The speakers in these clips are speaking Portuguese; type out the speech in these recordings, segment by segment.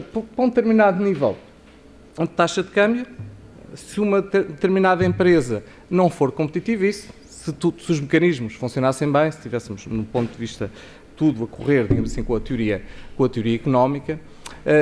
portanto, para um determinado nível de taxa de câmbio, se uma determinada empresa não for competitiva, se os mecanismos funcionassem bem, se tivéssemos, no ponto de vista, tudo a correr, digamos assim, com a teoria económica,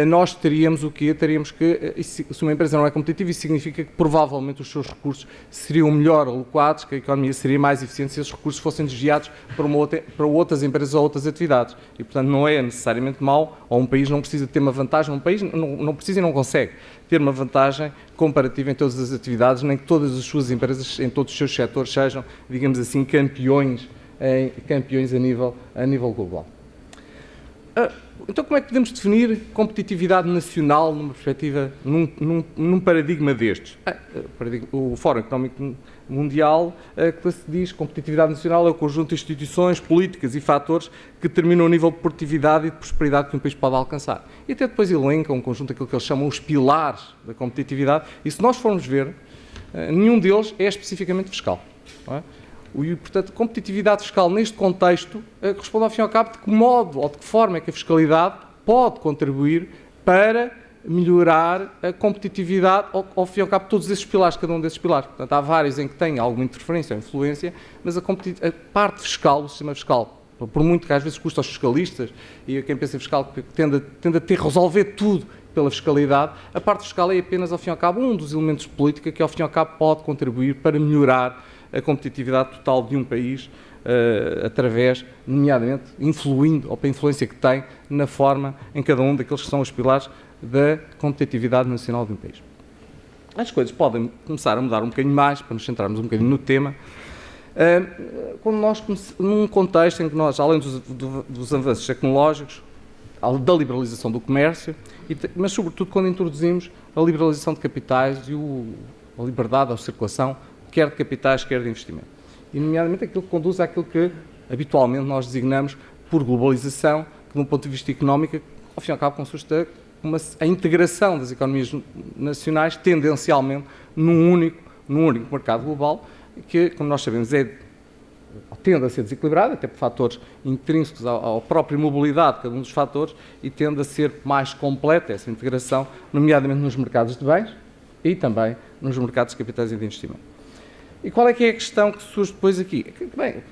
nós teríamos o quê? Teríamos que, se uma empresa não é competitiva, isso significa que provavelmente os seus recursos seriam melhor alocados, que a economia seria mais eficiente se esses recursos fossem desviados para outras empresas ou outras atividades. E, portanto, não é necessariamente mau, ou um país não precisa ter uma vantagem, um país não precisa e não consegue ter uma vantagem comparativa em todas as atividades, nem que todas as suas empresas, em todos os seus setores, sejam, digamos assim, campeões a nível global. Então, como é que podemos definir competitividade nacional numa perspectiva, num paradigma destes? O Fórum Económico Mundial que se diz que competitividade nacional é o conjunto de instituições, políticas e fatores que determinam o nível de produtividade e de prosperidade que um país pode alcançar. E até depois elenca um conjunto daquilo que eles chamam os pilares da competitividade, e se nós formos ver, nenhum deles é especificamente fiscal. Não é? E, portanto, competitividade fiscal neste contexto corresponde, ao fim e ao cabo, de que modo ou de que forma é que a fiscalidade pode contribuir para melhorar a competitividade, ao fim e ao cabo, todos esses pilares, cada um desses pilares. Portanto, há vários em que tem alguma interferência ou influência, mas a parte fiscal, o sistema fiscal, por muito que às vezes custa aos fiscalistas e a quem pensa em fiscal tende a resolver tudo pela fiscalidade, a parte fiscal é apenas, ao fim e ao cabo, um dos elementos de política que, ao fim e ao cabo, pode contribuir para melhorar a competitividade total de um país, através, nomeadamente, influindo, ou pela influência que tem, na forma em cada um daqueles que são os pilares da competitividade nacional de um país. As coisas podem começar a mudar um bocadinho mais, para nos centrarmos um bocadinho no tema, quando nós, num contexto em que nós, além dos avanços tecnológicos, da liberalização do comércio, mas sobretudo quando introduzimos a liberalização de capitais e a liberdade da circulação, quer de capitais, quer de investimento. E, nomeadamente, aquilo que conduz àquilo que habitualmente nós designamos por globalização, que, de um ponto de vista económico, ao fim e ao cabo, consiste a integração das economias nacionais, tendencialmente, num único mercado global, que, como nós sabemos, tende a ser desequilibrado, até por fatores intrínsecos à própria mobilidade de cada um dos fatores, e tende a ser mais completa essa integração, nomeadamente nos mercados de bens e também nos mercados de capitais e de investimento. E qual é que é a questão que surge depois aqui? Bem,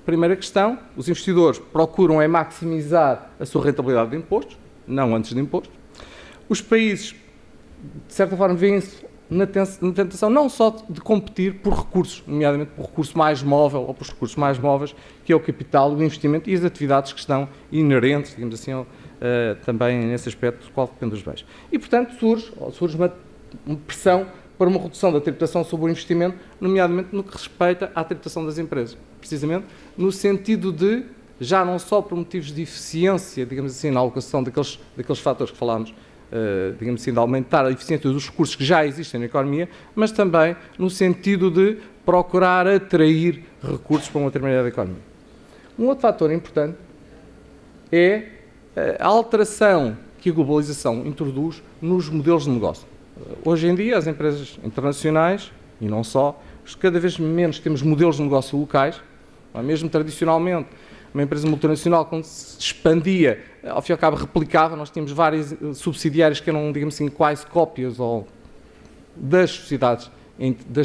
primeira questão, os investidores procuram maximizar a sua rentabilidade de impostos, não antes de impostos. Os países, de certa forma, veem-se na tentação não só de competir por recursos, nomeadamente por recurso mais móvel ou por recursos mais móveis, que é o capital, o investimento e as atividades que estão inerentes, digamos assim, também nesse aspecto do qual depende dos bens. E, portanto, surge uma pressão para uma redução da tributação sobre o investimento, nomeadamente no que respeita à tributação das empresas. Precisamente no sentido de, já não só por motivos de eficiência, digamos assim, na alocação daqueles fatores que falámos, digamos assim, de aumentar a eficiência dos recursos que já existem na economia, mas também no sentido de procurar atrair recursos para uma determinada economia. Um outro fator importante é a alteração que a globalização introduz nos modelos de negócio. Hoje em dia, as empresas internacionais, e não só, cada vez menos temos modelos de negócio locais. Mesmo tradicionalmente, uma empresa multinacional, quando se expandia, ao fim e ao cabo replicava, nós tínhamos várias subsidiárias que eram, digamos assim, quase cópias das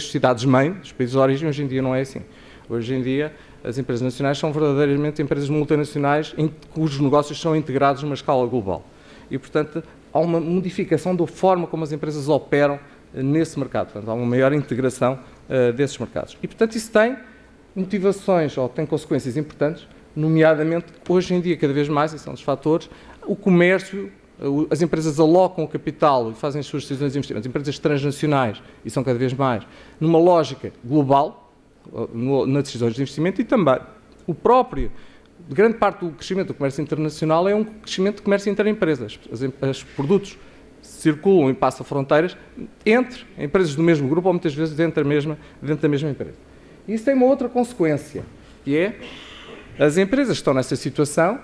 sociedades-mãe, dos países de origem. Hoje em dia não é assim. Hoje em dia, as empresas nacionais são verdadeiramente empresas multinacionais cujos negócios são integrados numa escala global. E, portanto, há uma modificação da forma como as empresas operam nesse mercado. Portanto, há uma maior integração desses mercados. E, portanto, isso tem motivações ou tem consequências importantes, nomeadamente, hoje em dia, cada vez mais, esses são os fatores, o comércio, as empresas alocam o capital e fazem as suas decisões de investimento, as empresas transnacionais, e são cada vez mais, numa lógica global, nas decisões de investimento, e também o próprio. Grande parte do crescimento do comércio internacional é um crescimento de comércio interempresas. Os produtos circulam e passam fronteiras entre empresas do mesmo grupo ou muitas vezes dentro da mesma empresa. E isso tem uma outra consequência, que é as empresas que estão nessa situação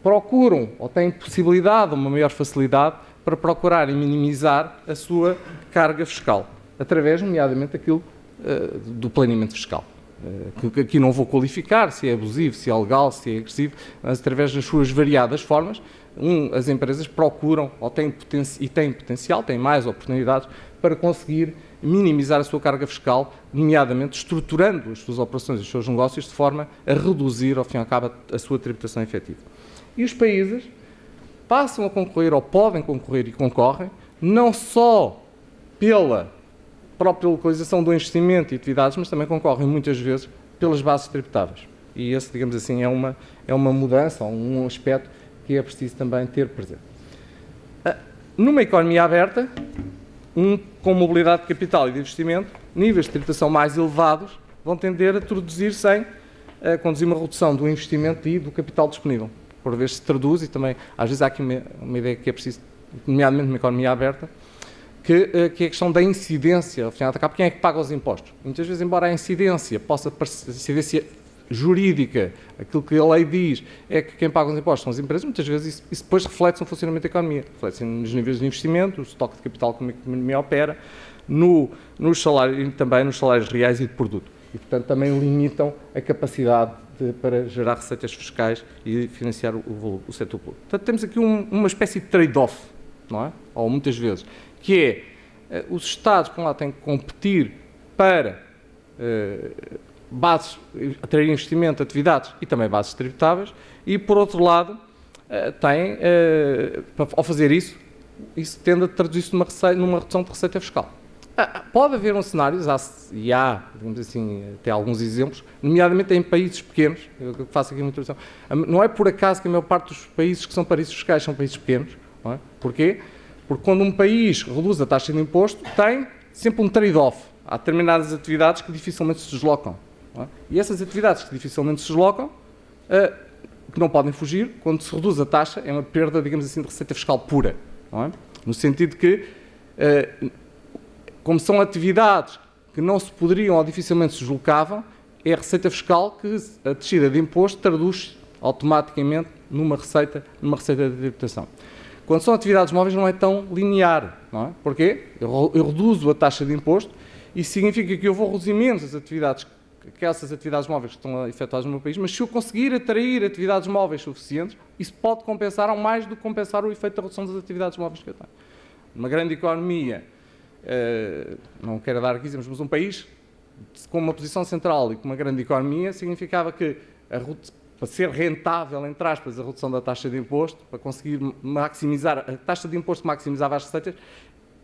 procuram ou têm possibilidade, uma maior facilidade para procurarem minimizar a sua carga fiscal, através, nomeadamente, do planeamento fiscal. Que aqui não vou qualificar se é abusivo, se é legal, se é agressivo, mas através das suas variadas formas, as empresas procuram ou têm potencial, têm mais oportunidades para conseguir minimizar a sua carga fiscal, nomeadamente estruturando as suas operações e os seus negócios de forma a reduzir, ao fim e ao cabo, a sua tributação efetiva. E os países passam a concorrer, ou podem concorrer e concorrem, não só pela própria localização do investimento e atividades, mas também concorrem muitas vezes pelas bases tributáveis. E esse, digamos assim, é uma mudança, um aspecto que é preciso também ter presente. Numa economia aberta, com mobilidade de capital e de investimento, níveis de tributação mais elevados vão tender a traduzir-se em conduzir uma redução do investimento e do capital disponível. Por vezes se traduz, e também, às vezes há aqui uma ideia que é preciso, nomeadamente numa economia aberta, que é a questão da incidência, ao final de cabo, quem é que paga os impostos? Muitas vezes, embora a incidência possa parecer, a incidência jurídica, aquilo que a lei diz, é que quem paga os impostos são as empresas, muitas vezes isso depois reflete-se no funcionamento da economia, reflete-se nos níveis de investimento, o estoque de capital como a economia opera, nos salários, e também nos salários reais e de produto. E, portanto, também limitam a capacidade para gerar receitas fiscais e financiar o setor público. Portanto, temos aqui uma espécie de trade-off, não é? Ou muitas vezes, que é, os Estados, por um lado, têm que competir para bases, atrair investimento, atividades e também bases tributáveis, e, por outro lado, ao fazer isso tende a traduzir-se numa redução de receita fiscal. Pode haver cenários, e há, digamos assim, até alguns exemplos, nomeadamente em países pequenos, eu faço aqui uma introdução, não é por acaso que a maior parte dos países que são paraísos fiscais são países pequenos, não é? Porquê? Porque quando um país reduz a taxa de imposto, tem sempre um trade-off. Há determinadas atividades que dificilmente se deslocam. Não é? E essas atividades que dificilmente se deslocam, que não podem fugir, quando se reduz a taxa, é uma perda, digamos assim, de receita fiscal pura. Não é? No sentido que, como são atividades que não se poderiam ou dificilmente se deslocavam, é a receita fiscal que a descida de imposto traduz automaticamente numa receita de tributação. Quando são atividades móveis não é tão linear, não é? Porquê? Eu reduzo a taxa de imposto e significa que eu vou reduzir menos aquelas atividades móveis que estão efetuadas no meu país, mas se eu conseguir atrair atividades móveis suficientes, isso pode compensar ou mais do que compensar o efeito da redução das atividades móveis que eu tenho. Uma grande economia, não quero dar aqui exemplos, mas um país com uma posição central e com uma grande economia significava que para ser rentável, entre aspas, a redução da taxa de imposto, para conseguir maximizar, a taxa de imposto que maximizava as receitas,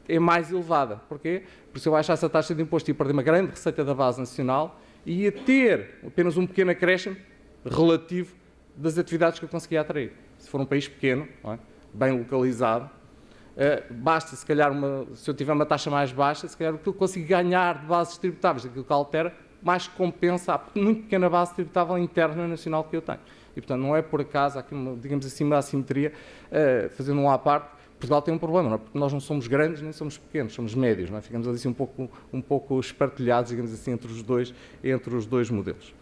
é mais elevada. Porquê? Porque se eu baixasse a taxa de imposto ia perder uma grande receita da base nacional e ia ter apenas um pequeno acréscimo relativo das atividades que eu conseguia atrair. Se for um país pequeno, não é? Bem localizado, basta, se calhar, se eu tiver uma taxa mais baixa, se calhar aquilo que eu consigo ganhar de bases tributáveis, aquilo que altera, mais compensa a muito pequena base tributável interna nacional que eu tenho. E, portanto, não é por acaso, há aqui, digamos assim, uma assimetria, fazendo um à parte, Portugal tem um problema, não é? Porque nós não somos grandes nem somos pequenos, somos médios, não é? Ficamos ali assim, um pouco espartilhados, digamos assim, entre os dois modelos.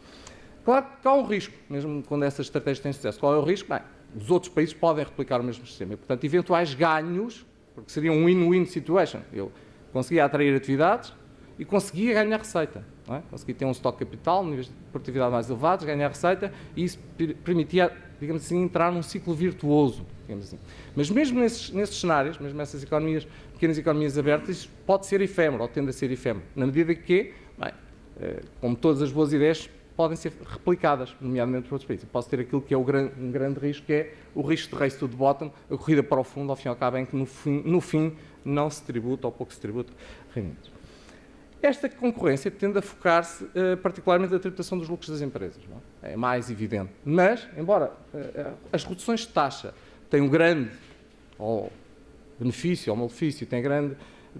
Claro que há um risco, mesmo quando essas estratégias têm sucesso. Qual é o risco? Bem, os outros países podem replicar o mesmo sistema. E, portanto, eventuais ganhos, porque seria um win-win situation. Eu conseguia atrair atividades e conseguia ganhar receita. Não é? Conseguia ter um estoque de capital, níveis de produtividade mais elevados, ganhar receita, e isso permitia, digamos assim, entrar num ciclo virtuoso. Assim. Mas mesmo nesses cenários, mesmo nessas pequenas economias abertas, isso pode ser efêmero, ou tende a ser efêmero, na medida que, bem, como todas as boas ideias, podem ser replicadas, nomeadamente por outros países. Eu posso ter aquilo que é um grande risco, que é o risco de race to the bottom, a corrida para o fundo, ao fim e ao cabo, em que no fim não se tributa, ou pouco se tributa, rendimentos. Esta concorrência tende a focar-se particularmente na tributação dos lucros das empresas. Não é? É mais evidente. Mas, embora as reduções de taxa tenham um grande benefício ou malefício, têm grande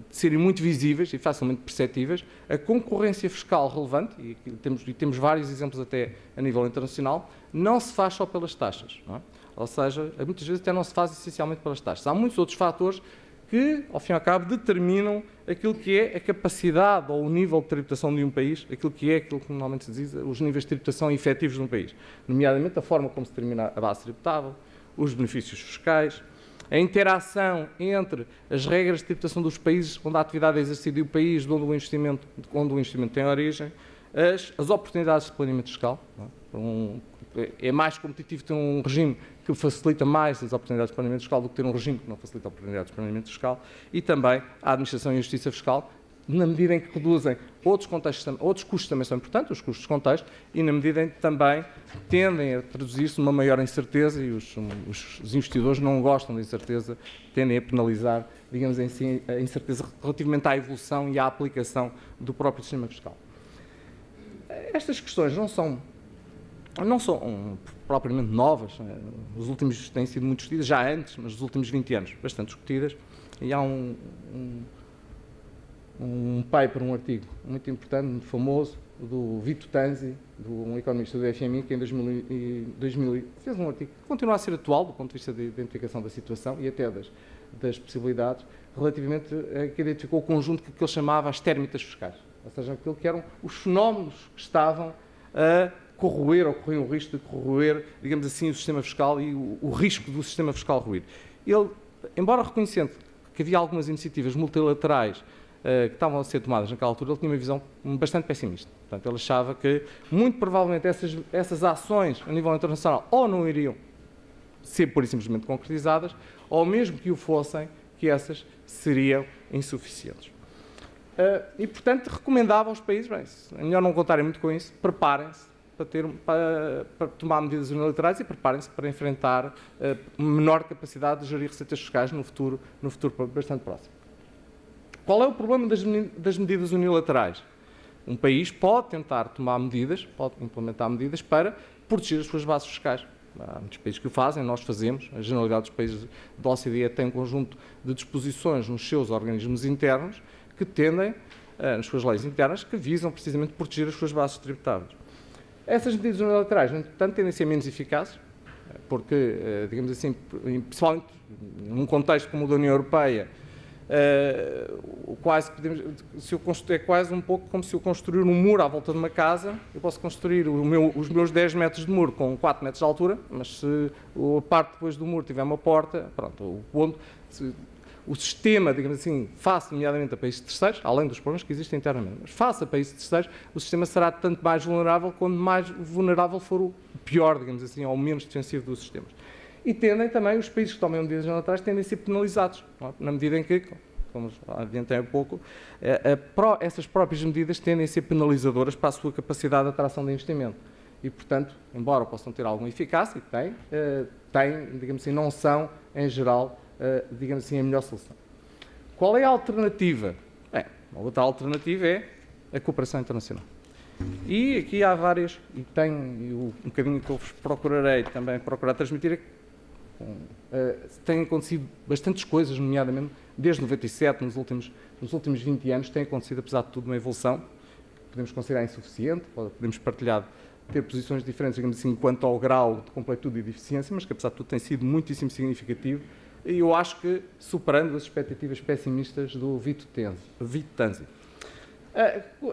de serem muito visíveis e facilmente perceptíveis, a concorrência fiscal relevante, e temos vários exemplos até a nível internacional, não se faz só pelas taxas. Não é? Ou seja, muitas vezes até não se faz essencialmente pelas taxas. Há muitos outros fatores que, ao fim e ao cabo, determinam aquilo que é a capacidade ou o nível de tributação de um país, aquilo que normalmente se diz, os níveis de tributação efetivos de um país, nomeadamente a forma como se determina a base tributável, os benefícios fiscais, a interação entre as regras de tributação dos países onde a atividade é exercida e o país onde o investimento tem origem, as oportunidades de planeamento fiscal, não é? é mais competitivo ter um regime que facilita mais as oportunidades de planeamento fiscal do que ter um regime que não facilita oportunidades de planeamento fiscal, e também a administração e a justiça fiscal, na medida em que reduzem outros custos também são importantes, os custos de contexto, e na medida em que também tendem a traduzir-se numa maior incerteza, e os investidores não gostam da incerteza, tendem a penalizar, digamos assim, a incerteza relativamente à evolução e à aplicação do próprio sistema fiscal. Estas questões não são propriamente novas, os últimos têm sido muito discutidas, já antes, mas nos últimos 20 anos, bastante discutidas, e há um paper, um artigo muito importante, muito famoso, do Vito Tanzi, um economista do FMI, que em 2000 fez um artigo que continua a ser atual do ponto de vista da identificação da situação e até das possibilidades, relativamente a que identificou o conjunto que ele chamava as térmitas fiscais, ou seja, aquilo que eram os fenómenos que estavam a corroer ou corriam o risco de corroer, digamos assim, o sistema fiscal e o risco do sistema fiscal ruir. Ele, embora reconhecendo que havia algumas iniciativas multilaterais que estavam a ser tomadas naquela altura, ele tinha uma visão bastante pessimista. Portanto, ele achava que, muito provavelmente, essas ações a nível internacional ou não iriam ser pura e simplesmente concretizadas, ou mesmo que o fossem, que essas seriam insuficientes. E, portanto, recomendava aos países, bem, é melhor não contarem muito com isso, preparem-se para tomar medidas unilaterais e preparem-se para enfrentar menor capacidade de gerir receitas fiscais no futuro bastante próximo. Qual é o problema das medidas unilaterais? Um país pode tentar tomar medidas, pode implementar medidas para proteger as suas bases fiscais. Há muitos países que o fazem, nós fazemos. A generalidade dos países da OCDE tem um conjunto de disposições nos seus organismos internos que tendem, nas suas leis internas, que visam precisamente proteger as suas bases tributáveis. Essas medidas unilaterais, no entanto, tendem a ser menos eficazes, porque, digamos assim, principalmente num contexto como o da União Europeia, é quase um pouco como se eu construir um muro à volta de uma casa. Eu posso construir os meus 10 metros de muro com 4 metros de altura, mas se a parte depois do muro tiver uma porta, pronto, o sistema, digamos assim, face nomeadamente a países terceiros, além dos problemas que existem internamente, mas face a países terceiros, o sistema será tanto mais vulnerável quanto mais vulnerável for o pior, digamos assim, ou o menos defensivo dos sistemas. E tendem também, os países que tomam medidas unilaterais tendem a ser penalizados, na medida em que, como adiantei há pouco, essas próprias medidas tendem a ser penalizadoras para a sua capacidade de atração de investimento. E, portanto, embora possam ter alguma eficácia, e têm, digamos assim, não são, em geral, digamos assim, a melhor solução. Qual é a alternativa? Bem, a outra alternativa é a cooperação internacional. E aqui há várias, e um bocadinho que eu vos procurarei também procurar transmitir, têm acontecido bastantes coisas, nomeadamente desde 97, nos últimos 20 anos, tem acontecido, apesar de tudo, uma evolução, podemos considerar insuficiente, podemos ter posições diferentes, digamos assim, quanto ao grau de completude e de eficiência, mas que, apesar de tudo, tem sido muitíssimo significativo, e eu acho que superando as expectativas pessimistas do Vito Tanzi.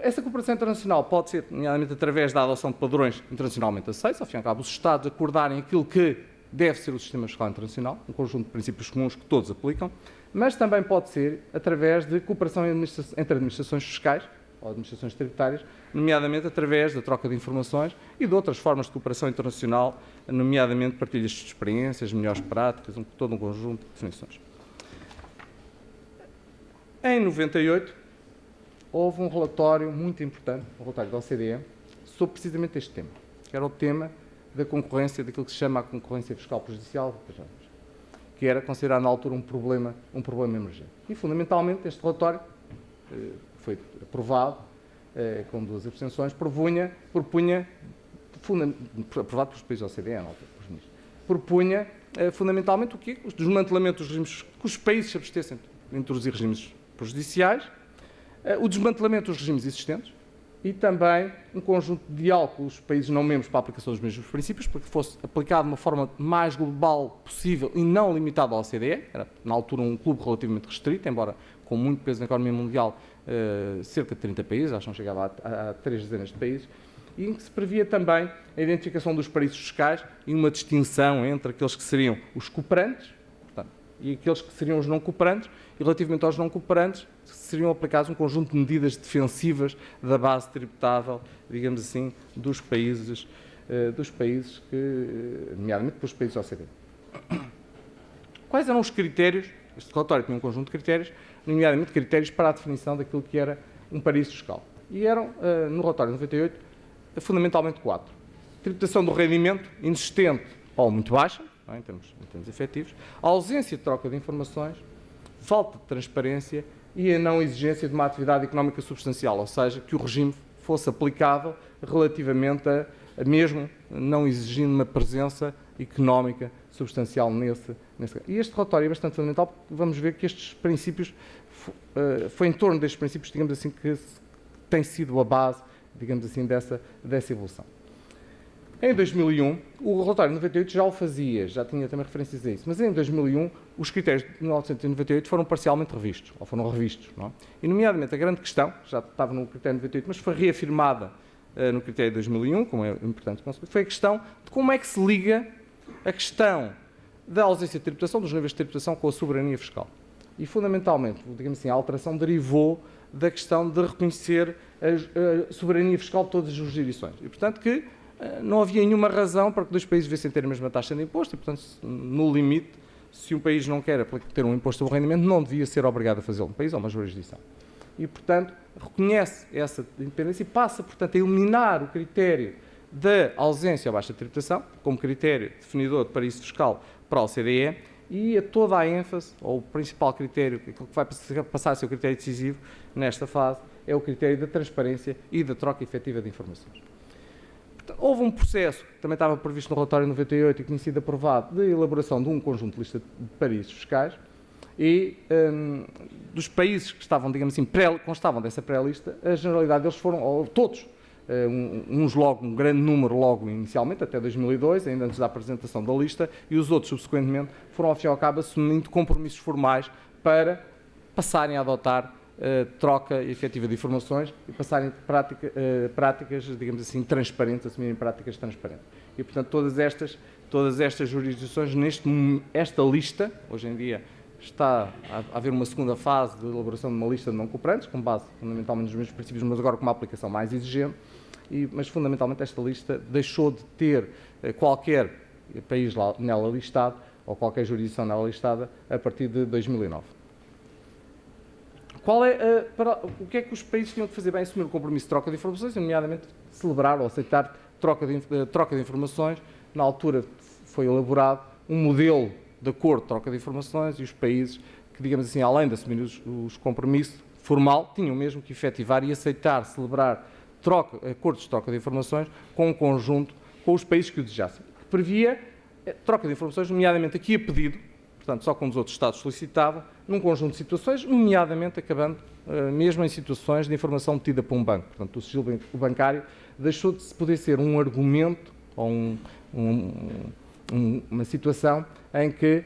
Essa cooperação internacional pode ser, nomeadamente, através da adoção de padrões internacionalmente aceitos, ao fim e ao cabo, os Estados acordarem aquilo que deve ser o sistema fiscal internacional, um conjunto de princípios comuns que todos aplicam, mas também pode ser através de cooperação entre administrações fiscais ou administrações tributárias, nomeadamente através da troca de informações e de outras formas de cooperação internacional, nomeadamente partilhas de experiências, melhores práticas, todo um conjunto de definições. Em 98, houve um relatório muito importante, um relatório da OCDE, sobre precisamente este tema, que era o tema da concorrência, daquilo que se chama a concorrência fiscal prejudicial, que era considerado na altura um problema emergente. E, fundamentalmente, este relatório foi aprovado com 2 abstenções, aprovado pelos países da OCDE, na altura, pelos ministros, propunha fundamentalmente o quê? O desmantelamento dos regimes, que os países se abstessem de introduzir regimes prejudiciais, o desmantelamento dos regimes existentes e também um conjunto de diálogo com os países não membros para a aplicação dos mesmos princípios, para que fosse aplicado de uma forma mais global possível e não limitada à OCDE. Era, na altura, um clube relativamente restrito, embora com muito peso na economia mundial, cerca de 30 países, acho que não chegava a 3 dezenas de países, e em que se previa também a identificação dos paraísos fiscais e uma distinção entre aqueles que seriam os cooperantes, portanto, e aqueles que seriam os não cooperantes, e relativamente aos não cooperantes, seriam aplicados um conjunto de medidas defensivas da base tributável, digamos assim, dos países dos países nomeadamente dos países OCDE. Quais eram os critérios? Este relatório tinha um conjunto de critérios, nomeadamente critérios para a definição daquilo que era um paraíso fiscal. E eram, no relatório de 98, fundamentalmente 4. Tributação do rendimento inexistente ou muito baixa, não é, em termos efetivos, a ausência de troca de informações, falta de transparência e a não exigência de uma atividade económica substancial, ou seja, que o regime fosse aplicável relativamente a mesmo não exigindo uma presença económica substancial nesse. E este relatório é bastante fundamental porque vamos ver que estes princípios, foi em torno destes princípios, digamos assim, que tem sido a base, digamos assim, dessa evolução. Em 2001, o relatório de 98 já o fazia, já tinha também referências a isso, mas em 2001 os critérios de 1998 foram parcialmente revistos, ou foram revistos, não é? E nomeadamente a grande questão, já estava no critério de 98, mas foi reafirmada no critério de 2001, como é importante, foi a questão de como é que se liga a questão da ausência de tributação, dos níveis de tributação com a soberania fiscal. E fundamentalmente, digamos assim, a alteração derivou da questão de reconhecer a soberania fiscal de todas as jurisdições. E, portanto, que não havia nenhuma razão para que dois países devessem ter a mesma taxa de imposto e, portanto, no limite, se um país não quer ter um imposto sobre o rendimento, não devia ser obrigado a fazê-lo, um país ou uma jurisdição. E, portanto, reconhece essa independência e passa, portanto, a eliminar o critério da ausência ou baixa tributação, como critério definidor de paraíso fiscal para a OCDE, e a toda a ênfase, ou o principal critério, aquilo que vai passar a ser o critério decisivo nesta fase, é o critério da transparência e da troca efetiva de informações. Portanto, houve um processo, que também estava previsto no relatório 98 e que tinha sido aprovado, de elaboração de um conjunto de lista de paraísos fiscais, e dos países que estavam, digamos assim, constavam dessa pré-lista, a generalidade deles foram, ou todos, uns logo, um grande número logo inicialmente, até 2002, ainda antes da apresentação da lista, e os outros, subsequentemente, foram ao fim e ao cabo assumindo compromissos formais para passarem a adotar troca efetiva de informações e passarem práticas, digamos assim, transparentes, assumirem práticas transparentes. E, portanto, todas estas jurisdições, esta lista, hoje em dia, está a haver uma segunda fase de elaboração de uma lista de não cooperantes, com base fundamentalmente nos mesmos princípios, mas agora com uma aplicação mais exigente, mas fundamentalmente esta lista deixou de ter qualquer país nela listado, ou qualquer jurisdição nela listada, a partir de 2009. O que é que os países tinham de fazer? Bem, assumir o compromisso de troca de informações, nomeadamente celebrar ou aceitar troca de informações. Na altura foi elaborado um modelo de acordo de troca de informações e os países que, digamos assim, além de assumir os compromissos formal, tinham mesmo que efetivar e aceitar, celebrar acordos de troca de informações com um conjunto, com os países que o desejassem. Que previa troca de informações, nomeadamente aqui a pedido, portanto, só quando os outros Estados solicitavam, num conjunto de situações, nomeadamente acabando mesmo em situações de informação metida por um banco. Portanto, o sigilo bancário deixou de poder ser um argumento ou uma situação em que,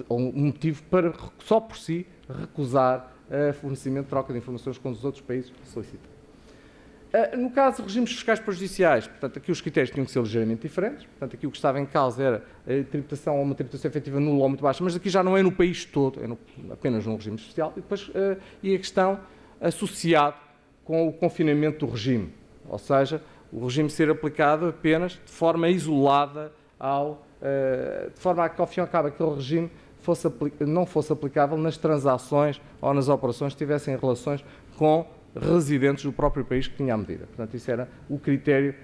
ou um motivo para, só por si, recusar o fornecimento de troca de informações com os outros países que solicitam. No caso de regimes fiscais prejudiciais, portanto, aqui os critérios tinham que ser ligeiramente diferentes, portanto, aqui o que estava em causa era a tributação ou uma tributação efetiva nula ou muito baixa, mas aqui já não é no país todo, é apenas num regime especial, e depois a questão associada com o confinamento do regime, ou seja, o regime ser aplicado apenas de forma isolada de forma a que, ao fim e ao cabo, aquele regime não fosse aplicável nas transações ou nas operações que tivessem relações com residentes do próprio país que tinha a medida. Portanto, isso era um critério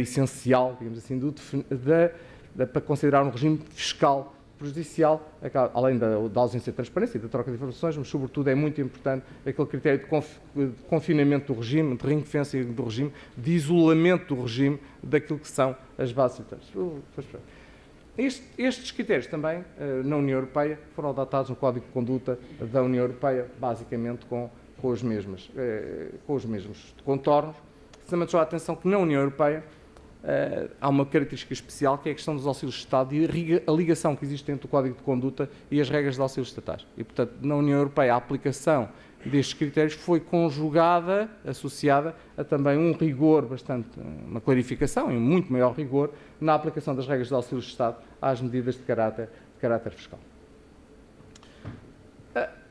essencial, digamos assim, para considerar um regime fiscal prejudicial, além da ausência de transparência e da troca de informações, mas, sobretudo, é muito importante aquele critério de confinamento do regime, de ring-fencing do regime, de isolamento do regime daquilo que são as bases utilitárias. Estes critérios também, na União Europeia, foram adotados no Código de Conduta da União Europeia, basicamente com os mesmos contornos. Também chamou a atenção que na União Europeia há uma característica especial, que é a questão dos auxílios de Estado e a ligação que existe entre o Código de Conduta e as regras de auxílios estatais. E, portanto, na União Europeia, a aplicação destes critérios foi conjugada, associada a também um rigor uma clarificação e um muito maior rigor na aplicação das regras de auxílios de Estado às medidas de caráter fiscal.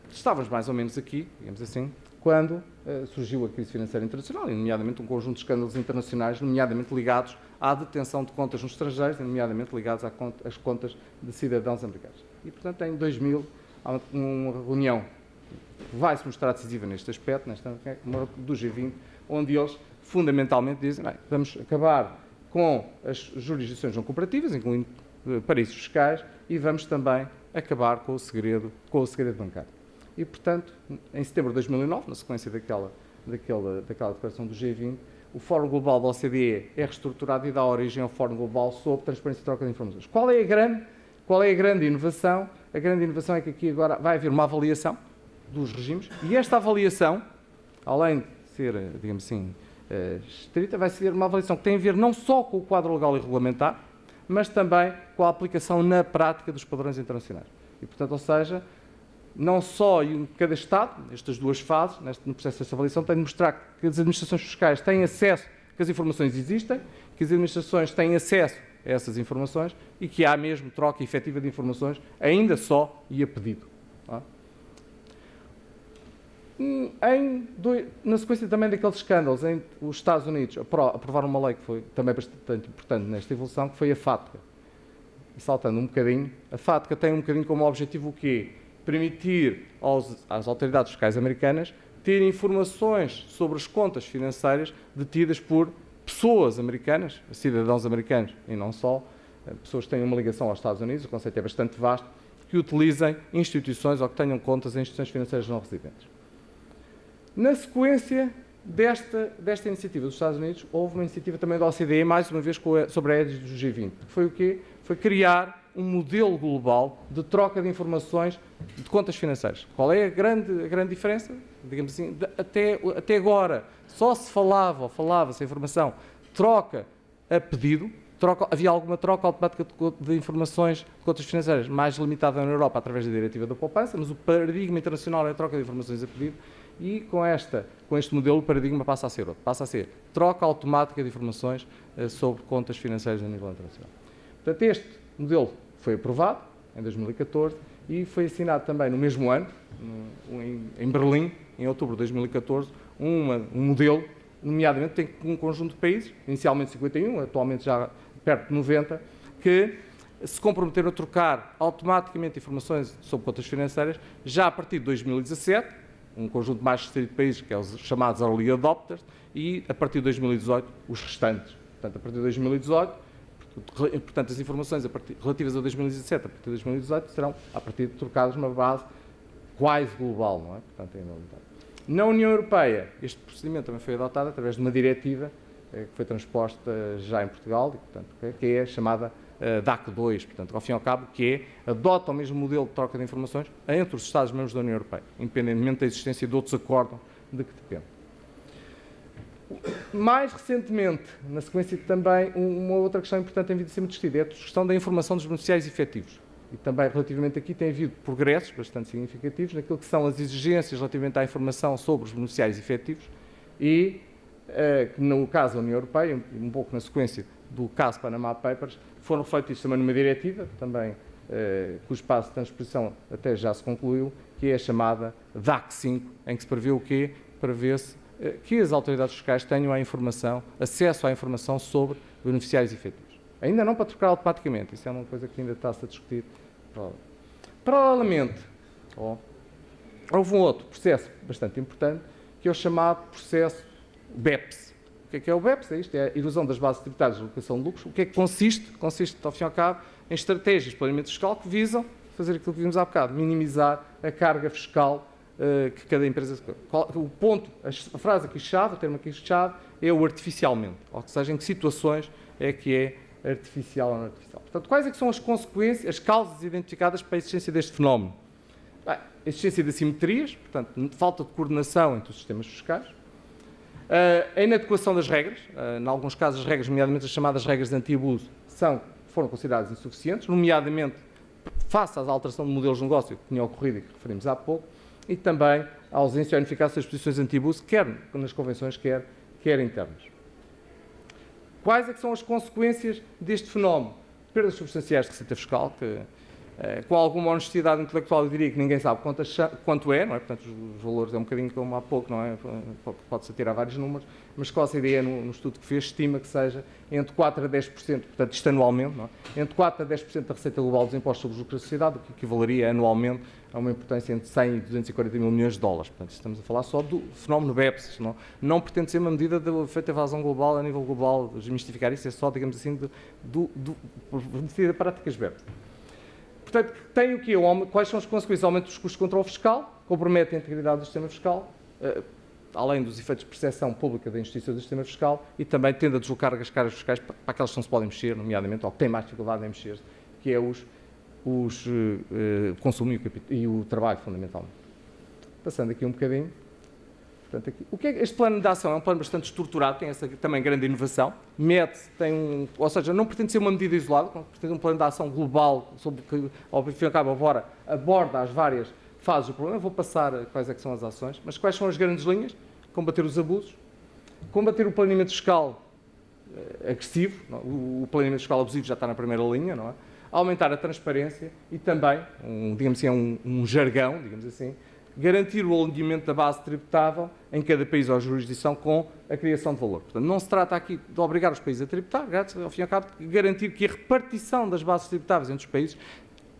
Estávamos mais ou menos aqui, digamos assim, quando surgiu a crise financeira internacional, e nomeadamente um conjunto de escândalos internacionais, nomeadamente ligados à detenção de contas nos estrangeiros, e nomeadamente ligados às contas de cidadãos americanos. E, portanto, em 2000, há uma reunião que vai se mostrar decisiva neste aspecto, do G20, onde eles fundamentalmente dizem: bem, vamos acabar com as jurisdições não cooperativas, incluindo paraísos fiscais, e vamos também acabar com o segredo bancário. E, portanto, em setembro de 2009, na sequência daquela declaração do G20, o Fórum Global da OCDE é reestruturado e dá origem ao Fórum Global sobre Transparência e Troca de Informações. Qual é a grande inovação? A grande inovação é que aqui agora vai haver uma avaliação dos regimes, e esta avaliação, além de ser, digamos assim, estrita, vai ser uma avaliação que tem a ver não só com o quadro legal e regulamentar, mas também com a aplicação na prática dos padrões internacionais. E, portanto, ou seja, não só em cada Estado, nestas duas fases, no processo desta avaliação, tem de mostrar que as administrações fiscais têm acesso, que as informações existem, que as administrações têm acesso a essas informações e que há mesmo troca efetiva de informações, ainda só e a pedido. Na sequência também daqueles escândalos, os Estados Unidos aprovaram uma lei que foi também bastante importante nesta evolução, que foi a FATCA. E saltando um bocadinho, a FATCA tem um bocadinho como objetivo o quê? Permitir às autoridades fiscais americanas ter informações sobre as contas financeiras detidas por pessoas americanas, cidadãos americanos e não só, pessoas que têm uma ligação aos Estados Unidos, o conceito é bastante vasto, que utilizem instituições ou que tenham contas em instituições financeiras não residentes. Na sequência desta iniciativa dos Estados Unidos, houve uma iniciativa também da OCDE, mais uma vez sobre a égide do G20. Foi o quê? Foi criar um modelo global de troca de informações de contas financeiras. Qual é a grande diferença? Digamos assim, até agora só se falava-se a informação troca a pedido, havia alguma troca automática de informações de contas financeiras mais limitada na Europa através da diretiva da poupança, mas o paradigma internacional é a troca de informações a pedido, e com este modelo o paradigma passa a ser outro. Passa a ser troca automática de informações sobre contas financeiras a nível internacional. Portanto, este modelo foi aprovado em 2014 e foi assinado também no mesmo ano, em Berlim, em outubro de 2014, um modelo, nomeadamente tem um conjunto de países, inicialmente 51, atualmente já perto de 90, que se comprometeram a trocar automaticamente informações sobre contas financeiras já a partir de 2017, um conjunto mais restrito de países, que é os chamados Early Adopters, e a partir de 2018 os restantes. Portanto, a partir de 2018, portanto, as informações relativas a 2017 a partir de 2018 serão, a partir de trocadas numa base quase global, não é? Portanto, na União Europeia, este procedimento também foi adotado através de uma diretiva que foi transposta já em Portugal, e, portanto, que é a chamada DAC 2, portanto, ao fim e ao cabo, que adota o mesmo modelo de troca de informações entre os Estados-membros da União Europeia, independentemente da existência de outros acordos de que depende. Mais recentemente, na sequência também, uma outra questão importante tem vindo a ser muito discutida, é a questão da informação dos beneficiários efetivos. E também, relativamente aqui, tem havido progressos bastante significativos naquilo que são as exigências relativamente à informação sobre os beneficiários efetivos e, no caso da União Europeia, um pouco na sequência do caso Panama Papers, foram refletidos também numa diretiva, também cujo prazo de transposição até já se concluiu, que é a chamada DAC 5, em que se prevê o quê? Prevê-se que as autoridades fiscais tenham acesso à informação sobre beneficiários efetivos. Ainda não para trocar automaticamente, isso é uma coisa que ainda está-se a discutir. Paralelamente, houve um outro processo bastante importante, que é o chamado processo BEPS. O que é o BEPS? É isto, é a erosão das bases tributárias de alocação de lucros. O que é que consiste? Consiste, ao fim e ao cabo, em estratégias de planeamento fiscal que visam fazer aquilo que vimos há bocado, minimizar a carga fiscal que cada empresa... O ponto, a frase aqui-chave, o termo aqui-chave, é o artificialmente, ou seja, em que situações é que é artificial ou não artificial. Portanto, quais é que são as consequências, as causas identificadas para a existência deste fenómeno? Bem, a existência de assimetrias, portanto, falta de coordenação entre os sistemas fiscais, a inadequação das regras, em alguns casos as regras, nomeadamente as chamadas regras de anti-abuso, foram consideradas insuficientes, nomeadamente face à alteração de modelos de negócio que tinha ocorrido e que referimos há pouco, e também a ausência ou ineficácia das posições anti-abuso, quer nas convenções, quer internas. Quais é que são as consequências deste fenómeno? Perdas substanciais de receita fiscal, que Com alguma honestidade intelectual, eu diria que ninguém sabe quanto é, não é? Portanto, os valores é um bocadinho como há pouco, não é? Pode-se atirar vários números, mas qual seria, no estudo que fez, estima que seja entre 4% a 10%, portanto, isto anualmente, não é? Entre 4% a 10% da receita global dos impostos sobre lucro da sociedade, o que equivaleria anualmente a uma importância entre 100 e 240 mil milhões de dólares. Portanto, estamos a falar só do fenómeno BEPS, não pretende ser uma medida do efeito de evasão global a nível global, desmistificar isso, é só, digamos assim, medida de práticas BEPS. Portanto, tem o quê? Quais são as consequências? Aumento dos custos de controle fiscal, compromete a integridade do sistema fiscal, além dos efeitos de percepção pública da injustiça do sistema fiscal, e também tende a deslocar as cargas fiscais para aquelas que não se podem mexer, nomeadamente, ou que têm mais dificuldade em mexer, que é o consumo e o trabalho, fundamentalmente. Passando aqui um bocadinho. Portanto, aqui, o que é este plano de ação? É um plano bastante estruturado, tem essa também grande inovação, ou seja, não pretende ser uma medida isolada, pretende um plano de ação global, sobre que, ao fim e ao cabo, aborda as várias fases do problema. Vou passar quais é que são as ações, mas quais são as grandes linhas? Combater os abusos, combater o planeamento fiscal agressivo, o planeamento fiscal abusivo já está na primeira linha, não é? Aumentar a transparência e também, digamos assim, um jargão, digamos assim, garantir o alinhamento da base tributável em cada país ou jurisdição com a criação de valor. Portanto, não se trata aqui de obrigar os países a tributar, ao fim e ao cabo, garantir que a repartição das bases tributáveis entre os países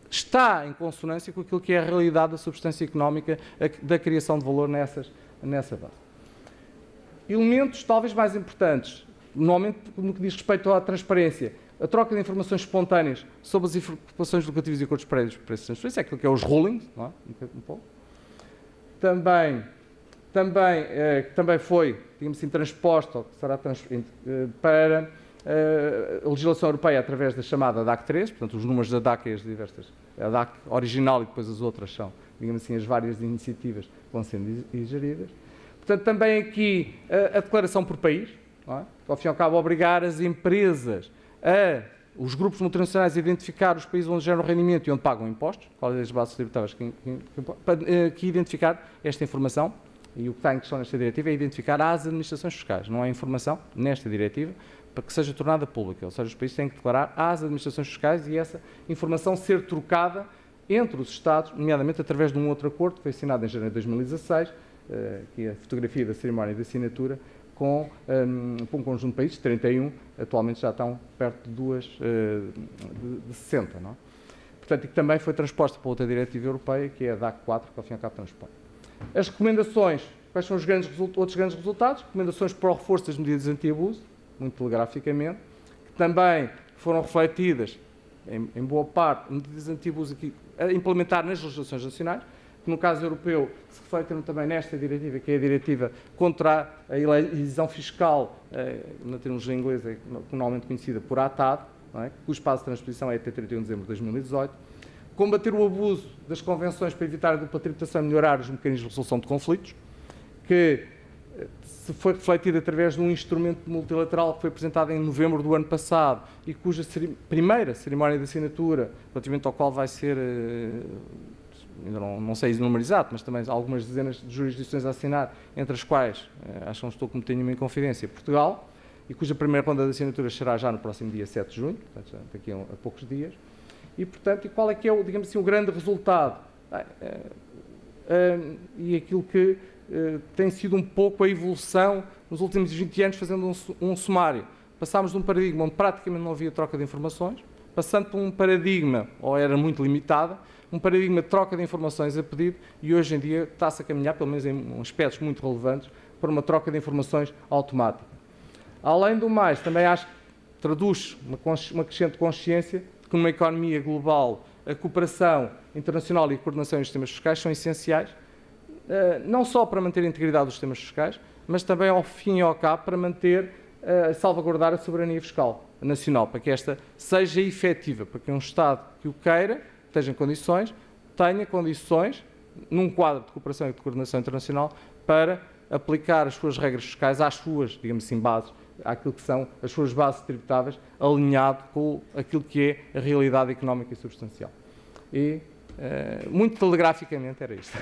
está em consonância com aquilo que é a realidade da substância económica da criação de valor nessa base. Elementos talvez mais importantes, normalmente no que diz respeito à transparência, a troca de informações espontâneas sobre as informações locativas e acordos prévios de preços de transferência, aquilo que é os rulings, não é? Um pouco. Também foi, digamos assim, transposta, ou que será para a legislação europeia através da chamada DAC 3, portanto, os números da DAC e as diversas, a DAC original e depois as outras são, digamos assim, as várias iniciativas que vão sendo geridas. Portanto, também aqui a declaração por país, não é? Que, ao fim e ao cabo, obrigar as empresas os grupos multinacionais a identificar os países onde geram rendimento e onde pagam impostos, quais as bases tributáveis que identificar esta informação, e o que está em questão nesta diretiva é identificar às administrações fiscais, não há informação nesta diretiva para que seja tornada pública, ou seja, os países têm que declarar às administrações fiscais e essa informação ser trocada entre os Estados, nomeadamente através de um outro acordo que foi assinado em janeiro de 2016, que é a fotografia da cerimónia de assinatura, com um conjunto de países, 31, atualmente já estão perto de 60, não é? Portanto, e que também foi transposta para outra diretiva europeia, que é a DAC 4, que ao fim e ao cabo transpõe. As recomendações, quais são os outros grandes resultados? Recomendações para o reforço das medidas anti-abuso, muito telegraficamente, que também foram refletidas, em boa parte, medidas anti-abuso aqui, a implementar nas legislações nacionais, que no caso europeu se refletem também nesta diretiva, que é a diretiva contra a elisão fiscal, na termologia inglesa, é normalmente conhecida por ATAD, não é? Cujo prazo de transposição é até 31 de dezembro de 2018. Combater o abuso das convenções para evitar a dupla tributação e melhorar os mecanismos de resolução de conflitos, que se foi refletido através de um instrumento multilateral que foi apresentado em novembro do ano passado e cuja primeira cerimónia de assinatura, relativamente ao qual vai ser, ainda não sei o número exato, mas também algumas dezenas de jurisdições a assinar, entre as quais, acho que não estou cometendo nenhuma inconfidência, Portugal, e cuja primeira ronda de assinaturas será já no próximo dia 7 de junho, portanto, daqui a poucos dias. E, portanto, qual é que é, digamos assim, o grande resultado? E aquilo que tem sido um pouco a evolução nos últimos 20 anos, fazendo um sumário. Passámos de um paradigma onde praticamente não havia troca de informações, passando por um paradigma, ou era muito limitada, um paradigma de troca de informações a pedido, e hoje em dia está-se a caminhar, pelo menos em aspectos muito relevantes, para uma troca de informações automática. Além do mais, também acho que traduz uma crescente consciência de que numa economia global a cooperação internacional e a coordenação dos sistemas fiscais são essenciais, não só para manter a integridade dos sistemas fiscais, mas também, ao fim e ao cabo, para manter, salvaguardar a soberania fiscal nacional, para que esta seja efetiva, para que um Estado que o queira, esteja em condições, tenha condições, num quadro de cooperação e de coordenação internacional, para aplicar as suas regras fiscais às suas, digamos assim, bases, àquilo que são as suas bases tributáveis, alinhado com aquilo que é a realidade económica e substancial. E, muito telegraficamente, era isto.